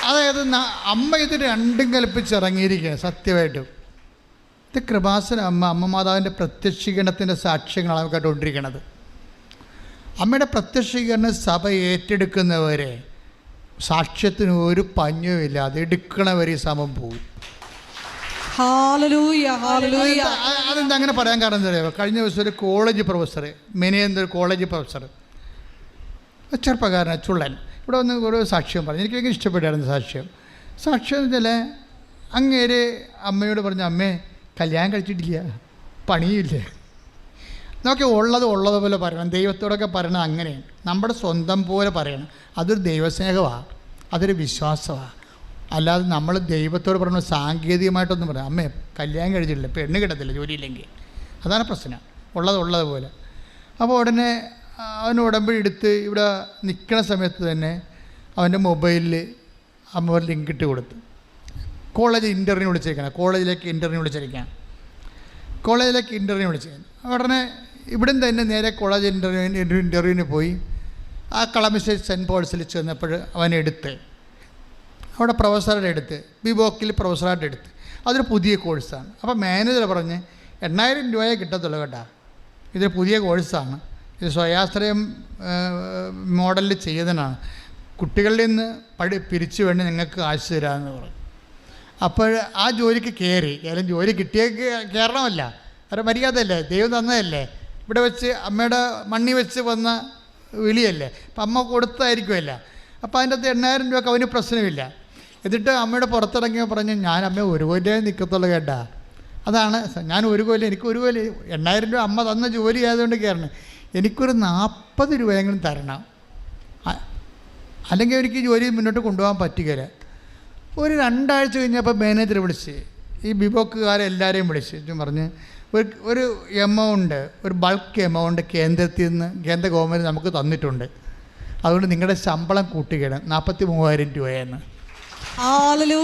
അതായത് അമ്മ ഇത് രണ്ടും കൽപ്പിച്ചിറങ്ങിയിരിക്കുക. സത്യമായിട്ടും ഇത് കൃപാസന അമ്മ മാതാവിൻ്റെ പ്രത്യക്ഷീകരണത്തിൻ്റെ സാക്ഷ്യങ്ങളാണ് കേട്ടുകൊണ്ടിരിക്കുന്നത്. അമ്മയുടെ പ്രത്യക്ഷീകരണം സഭ ഏറ്റെടുക്കുന്നവരെ സാക്ഷ്യത്തിന് ഒരു പഞ്ഞുമില്ല, അത് എടുക്കണവരെ ഈ സമം പോകും. അതെന്താ അങ്ങനെ പറയാൻ കാരണം എന്താ പറയുക? കഴിഞ്ഞ ദിവസം ഒരു കോളേജ് പ്രൊഫസർ, മെനിയെന്നൊരു കോളേജ് പ്രൊഫസർ, ചെറുപ്പക്കാരനാണ്, ചുള്ളൻ, ഇവിടെ വന്ന് ഒരു സാക്ഷ്യം പറഞ്ഞു. എനിക്ക് ഭയങ്കര ഇഷ്ടപ്പെട്ടായിരുന്നു സാക്ഷ്യം എന്ന് വെച്ചാൽ അങ്ങേര് അമ്മയോട് പറഞ്ഞു, അമ്മേ കല്യാണം കഴിച്ചിട്ടില്ല, പണിയില്ലേ. നമുക്ക് ഉള്ളതുപോലെ പറയണം. ദൈവത്തോടൊക്കെ പറയണം. അങ്ങനെയാണ് നമ്മുടെ സ്വന്തം പോലെ പറയണം. അതൊരു ദൈവസ്നേഹമാണ്, അതൊരു വിശ്വാസമാണ്. അല്ലാതെ നമ്മൾ ദൈവത്തോട് പറഞ്ഞ സാങ്കേതികമായിട്ടൊന്നും പറയാം, അമ്മേ കല്യാണം കഴിച്ചിട്ടില്ല, പെണ്ണ് കിട്ടത്തില്ല ജോലിയില്ലെങ്കിൽ. അതാണ് പ്രശ്നം. ഉള്ളതുപോലെ. അപ്പോൾ ഉടനെ അവൻ ഉടമ്പടി എടുത്ത് ഇവിടെ നിൽക്കുന്ന സമയത്ത് തന്നെ അവൻ്റെ മൊബൈലിൽ അമ്മ ഒരു ലിങ്ക് ഇട്ട് കൊടുത്തു. കോളേജിലേക്ക് ഇൻ്റർവ്യൂ വിളിച്ചിരിക്കുകയാണ്. ഉടനെ ഇവിടുന്ന് തന്നെ നേരെ കോളേജ് ഇൻ്റർവ്യൂവിന് പോയി. ആ കളമശ്ശേരി സെൻറ്റ് പോൾസിൽ ചെന്നപ്പോൾ അവനെടുത്ത് അവിടെ പ്രൊഫസറുടെ അടുത്ത് ബിബോക്കിൽ പ്രൊഫസറായിട്ട് എടുത്ത്. അതൊരു പുതിയ കോഴ്സാണ്. അപ്പോൾ മാനേജർ പറഞ്ഞ് 8,000 രൂപയെ കിട്ടത്തുള്ളൂ കേട്ടോ, ഇതൊരു പുതിയ കോഴ്സാണ്, ഇത് സ്വയാശ്രയം മോഡലിൽ ചെയ്തതാണ്, കുട്ടികളിൽ നിന്ന് പിരിച്ചു വേണ്ടി നിങ്ങൾക്ക് കാശ് തരാമെന്ന് പറഞ്ഞു. അപ്പോൾ ആ ജോലിക്ക് കയറി. ഏതായാലും ജോലി കിട്ടിയ കയറണമല്ല, അവരുടെ മര്യാദയല്ലേ, ദൈവം തന്നതല്ലേ, ഇവിടെ വെച്ച് അമ്മയുടെ മണ്ണി വെച്ച് വന്ന വിളിയല്ലേ, അപ്പം അമ്മ കൊടുത്തായിരിക്കുമല്ല. അപ്പോൾ അതിൻ്റെ അകത്ത് 8,000 രൂപയ്ക്ക് അവന് പ്രശ്നമില്ല. എന്നിട്ട് അമ്മയുടെ പുറത്തിറങ്ങിയ പറഞ്ഞ്, ഞാൻ അമ്മ ഒരു കൊല്ലം നിൽക്കത്തുള്ളൂ കേട്ടാ, അതാണ് ഞാൻ ഒരു കൊല്ലം, എനിക്ക് ഒരു കൊല്ലം 8,000 രൂപ അമ്മ തന്ന ജോലി ആയതുകൊണ്ട് കയറണം, എനിക്കൊരു 40 രൂപയെങ്കിലും തരണം, അല്ലെങ്കിൽ എനിക്ക് ജോലി മുന്നോട്ട് കൊണ്ടുപോകാൻ പറ്റുകയില്ല. ഒരു 2 ആഴ്ച കഴിഞ്ഞപ്പോൾ മാനേജർ വിളിച്ച് ഈ ബിബോക്കുകാരെല്ലാവരെയും വിളിച്ച് പറഞ്ഞ്, ഒരു എമൗണ്ട്, ഒരു ബൾക്ക് എമൗണ്ട് കേന്ദ്രത്തിൽ നിന്ന്, കേന്ദ്ര ഗവൺമെൻറ് നമുക്ക് തന്നിട്ടുണ്ട്, അതുകൊണ്ട് നിങ്ങളുടെ ശമ്പളം കൂട്ടുകയാണ് 43,000 രൂപയെന്ന്.